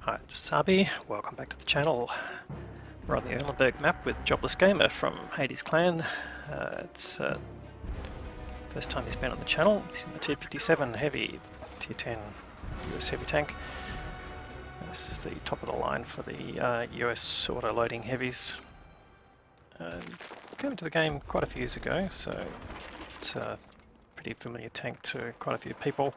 Hi, Sabi. Welcome back to the channel. We're on the Erlenberg map with Jobless Gamer from Hades Clan. It's first time he's been on the channel. He's in the Tier 57 heavy, Tier 10 US heavy tank. This is the top of the line for the US auto-loading heavies. Came into the game quite a few years ago, so it's a pretty familiar tank to quite a few people.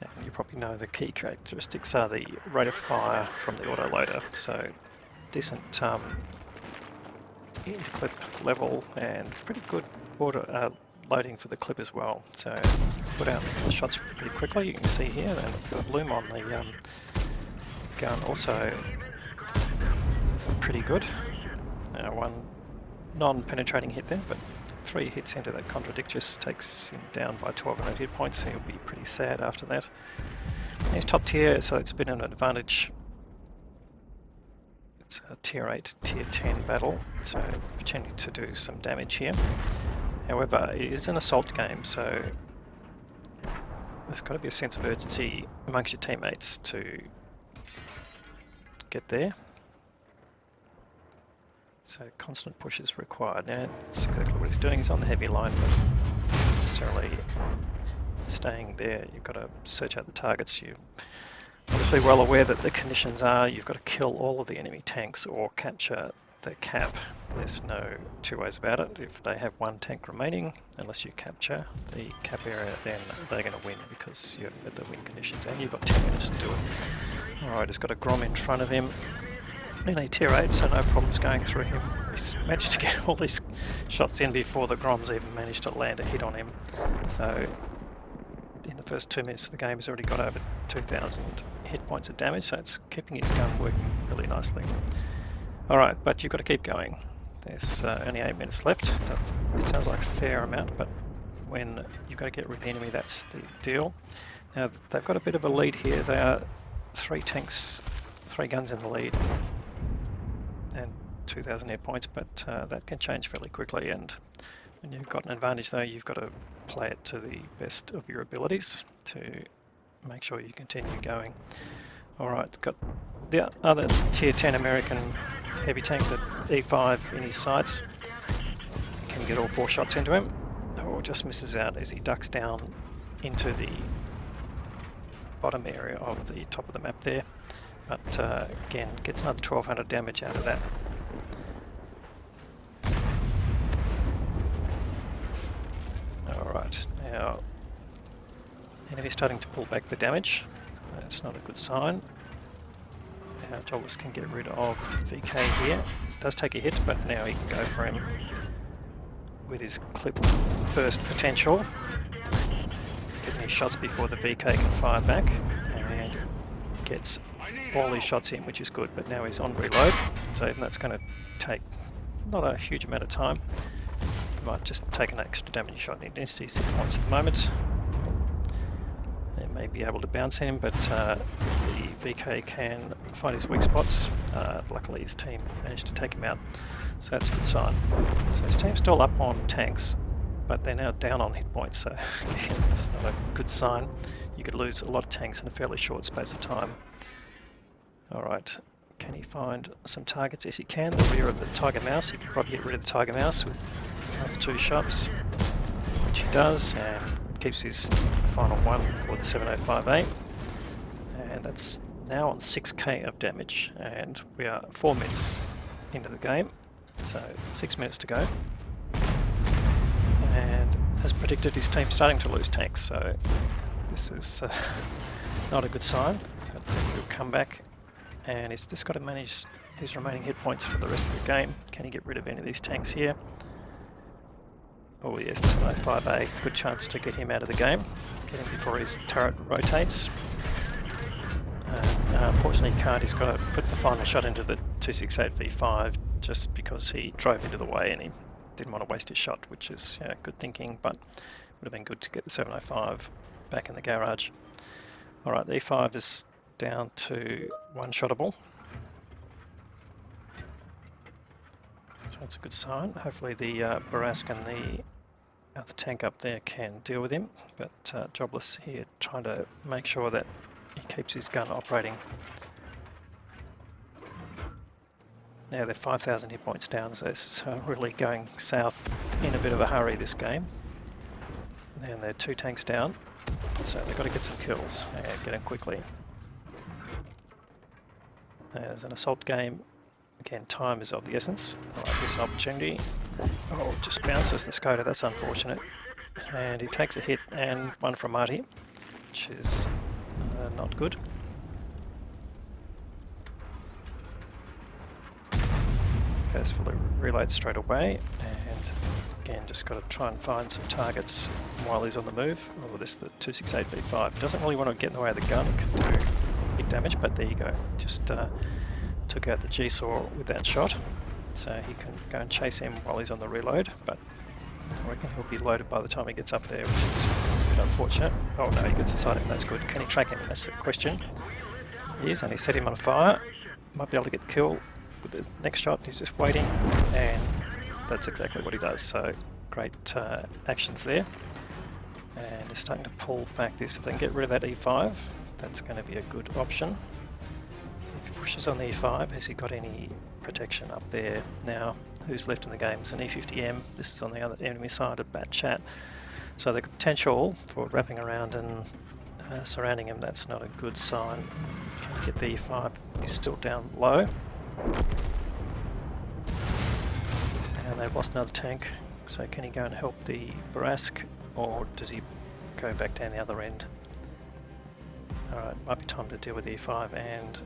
And you probably know the key characteristics are the rate of fire from the autoloader, so decent interclip level and pretty good loading for the clip as well. So put out the shots pretty quickly. You can see here, and the bloom on the gun also pretty good. One non-penetrating hit there, but 3 hits into that contradictus takes him down by 1200 hit points, so he'll be pretty sad after that. He's top tier, so it's a bit of an advantage. It's a tier 8, tier 10 battle, so pretending to do some damage here. However, it is an assault game, so there's got to be a sense of urgency amongst your teammates to get there. So constant push is required. Now that's exactly what he's doing. He's on the heavy line, but not necessarily staying there. You've got to search out the targets. You're obviously well aware that the conditions are you've got to kill all of the enemy tanks or capture the cap. There's no two ways about it. If they have one tank remaining, unless you capture the cap area, then they're going to win because you haven't met the win conditions, and you've got 10 minutes to do it. Alright, he's got a Grom in front of him. In a tier 8, so no problems going through him. He's managed to get all these shots in before the Groms even managed to land a hit on him. So in the first 2 minutes of the game he's already got over 2,000 hit points of damage, so it's keeping his gun working really nicely. Alright, but you've got to keep going. There's only 8 minutes left. It sounds like a fair amount, but when you've got to get rid of the enemy, that's the deal. Now they've got a bit of a lead here. They are 3 tanks, 3 guns in the lead, and 2,000 hit points, but that can change fairly quickly, and when you've got an advantage though, you've got to play it to the best of your abilities to make sure you continue going. Alright, got the other tier 10 American heavy tank, the E5 in his sights. Can get all 4 shots into him, or just misses out as he ducks down into the bottom area of the top of the map there. But again, gets another 1200 damage out of that. Alright, now enemy's starting to pull back the damage. That's not a good sign. Now Jobless can get rid of VK here. Does take a hit, but now he can go for him with his clip burst potential. Getting his shots before the VK can fire back, and gets all these shots in, which is good, but now he's on reload, so that's going to take not a huge amount of time. He might just take an extra damage shot. He needs to 6 points at the moment. They may be able to bounce him, but the VK can find his weak spots. Luckily his team managed to take him out, so that's a good sign. So his team's still up on tanks, but they're now down on hit points, so again, that's not a good sign. You could lose a lot of tanks in a fairly short space of time. Alright, can he find some targets? Yes, he can. The rear of the Tiger Mouse. He can probably get rid of the Tiger Mouse with another 2 shots, which he does, and keeps his final one for the 705A. And that's now on 6k of damage, and we are 4 minutes into the game, so 6 minutes to go. And as predicted, his team's starting to lose tanks, so this is not a good sign, but he'll come back. And he's just got to manage his remaining hit points for the rest of the game. Can he get rid of any of these tanks here? Oh yes, 5A, good chance to get him out of the game. Get him before his turret rotates. Unfortunately he can't, he's got to put the final shot into the 268 V5 just because he drove into the way and he didn't want to waste his shot, which is good thinking, but would have been good to get the 705 back in the garage. Alright, the E5 is down to 1 shottable, so that's a good sign. Hopefully the Barask and the other tank up there can deal with him, but Jobless here trying to make sure that he keeps his gun operating Now they're 5,000 hit points down, so it's really going south in a bit of a hurry this game. And they're 2 tanks down, so they've got to get some kills and get them quickly. As an assault game, again, time is of the essence. Alright, here's an opportunity. Oh, just bounces the Skoda, that's unfortunate. And he takes a hit and one from Marty, which is not good. Goes for the reload straight away, and again, just got to try and find some targets while he's on the move. Oh, this is the 268V5. Doesn't really want to get in the way of the gun, it can do big damage, but there you go. Just took out the G-Saw with that shot, so he can go and chase him while he's on the reload, but I reckon he'll be loaded by the time he gets up there, which is a bit unfortunate. Oh no, he gets inside him, that's good. Can he track him? That's the question. He is, and he set him on fire. Might be able to get the kill with the next shot. He's just waiting, and that's exactly what he does. So great actions there. And he's starting to pull back this. If they can get rid of that E5, that's going to be a good option. If he pushes on the E5, has he got any protection up there? Now, who's left in the game? It's an E50M. This is on the other enemy side of Bat Chat. So the potential for wrapping around and surrounding him, that's not a good sign. Can he get the E5? He's still down low. And they've lost another tank, so can he go and help the Barask, or does he go back down the other end? Alright, might be time to deal with E5 and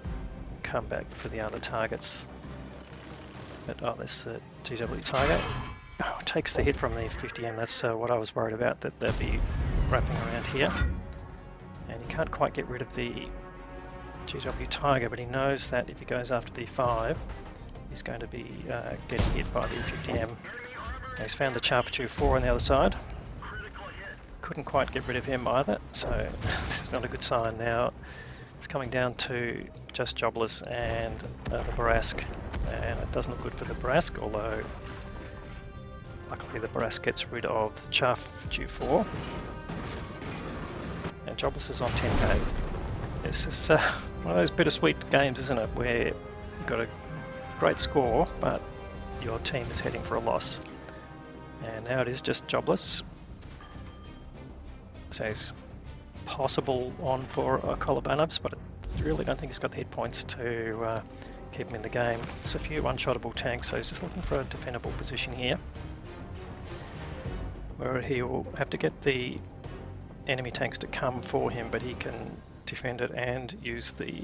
come back for the other targets. But oh, there's the GW target. Oh, takes the hit from the 50M, that's what I was worried about, that they'll be wrapping around here. And he can't quite get rid of the GW Tiger, but he knows that if he goes after the E5, he's going to be getting hit by the E50M. Now he's found the Charpachu 4 on the other side. Couldn't quite get rid of him either, so this is not a good sign. Now it's coming down to just Jobless and the Barask, and it doesn't look good for the Barask, although luckily the Barask gets rid of the Charpachu 4. And Jobless is on 10k. This is one of those bittersweet games, isn't it, where you've got a great score, but your team is heading for a loss. And now it is just Jobless. So it's possible on for Kolobanovs, but I really don't think he's got the hit points to keep him in the game. It's a few one-shottable tanks, so he's just looking for a defendable position here, where he will have to get the enemy tanks to come for him, but he can defend it and use the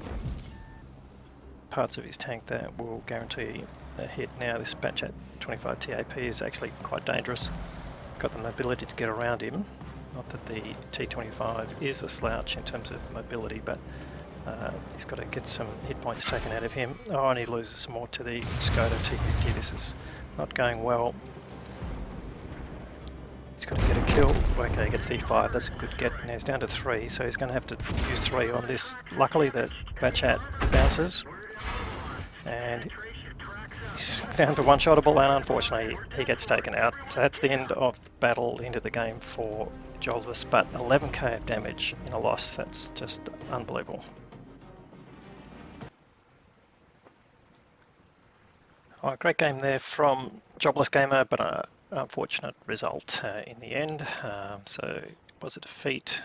parts of his tank that will guarantee a hit. Now this Bat Chat 25 TAP is actually quite dangerous. Got the mobility to get around him. Not that the T25 is a slouch in terms of mobility, but he's got to get some hit points taken out of him. Oh, and he loses some more to the Skoda T50. This is not going well. He's got to get a kill. Okay, he gets the E5, that's a good get. Now he's down to 3, so he's going to have to use 3 on this. Luckily the Bat Chat bounces, and he's down to one-shottable, and unfortunately he gets taken out. So that's the end of the battle, into the game for Jobless, but 11k of damage in a loss, that's just unbelievable. Oh, great game there from Jobless Gamer, but unfortunate result in the end. So it was a defeat,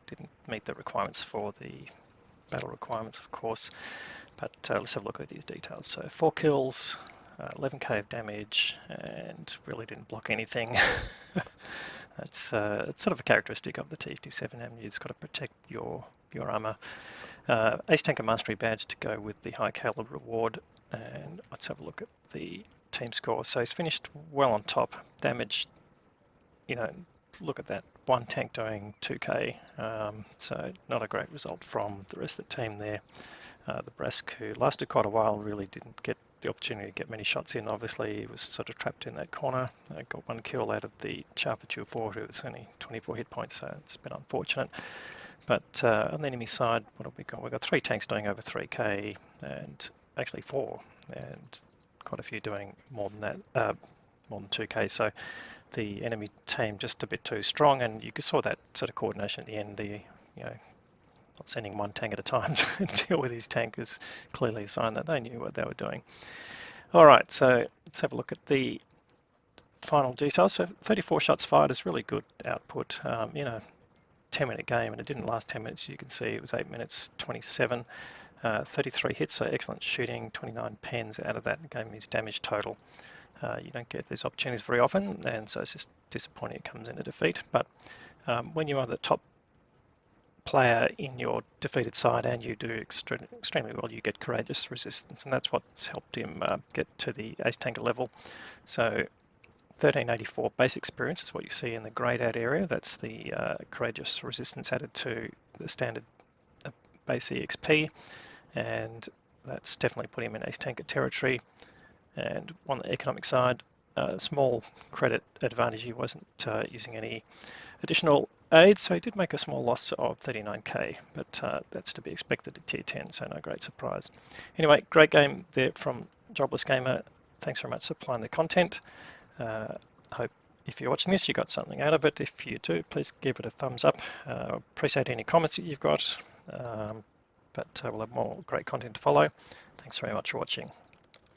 didn't meet the requirements for the battle requirements, of course, but let's have a look at these details. So 4 kills, 11k of damage, and really didn't block anything. It's sort of a characteristic of the T57M. You've just got to protect your armour. Ace Tanker Mastery badge to go with the high caliber reward, and let's have a look at the team score. So he's finished well on top. Damage, you know, look at that, one tank doing 2k, so not a great result from the rest of the team there. The Brask, who lasted quite a while, really didn't get the opportunity to get many shots in. Obviously he was sort of trapped in that corner. Got 1 kill out of the Charpachu 4, who was only 24 hit points, so it's been unfortunate. But on the enemy side, what have we got? We've got 3 tanks doing over 3k, and actually 4, and quite a few doing more than that, more than 2k. So the enemy team just a bit too strong, and you saw that sort of coordination at the end. The not sending one tank at a time to deal with his tank is clearly a sign that they knew what they were doing. All right, so let's have a look at the final details. So 34 shots fired is really good output. 10-minute game, and it didn't last 10 minutes. You can see it was 8 minutes 27, 33 hits, so excellent shooting, 29 pens out of that, gave him his damage total. You don't get these opportunities very often, and so it's just disappointing it comes in a defeat. But when you are the top player in your defeated side and you do extremely well, you get courageous resistance, and that's what's helped him get to the ace tanker level. So 1384 base experience is what you see in the grayed out area. That's the courageous resistance added to the standard base EXP, and that's definitely put him in ace tanker territory. And on the economic side, small credit advantage. He wasn't using any additional aid, so he did make a small loss of 39k, but that's to be expected at tier 10, so no great surprise. Anyway, great game there from Jobless Gamer. Thanks very much for supplying the content. Hope if you're watching this, you got something out of it. If you do, please give it a thumbs up. Appreciate any comments that you've got, but we'll have more great content to follow. Thanks very much for watching.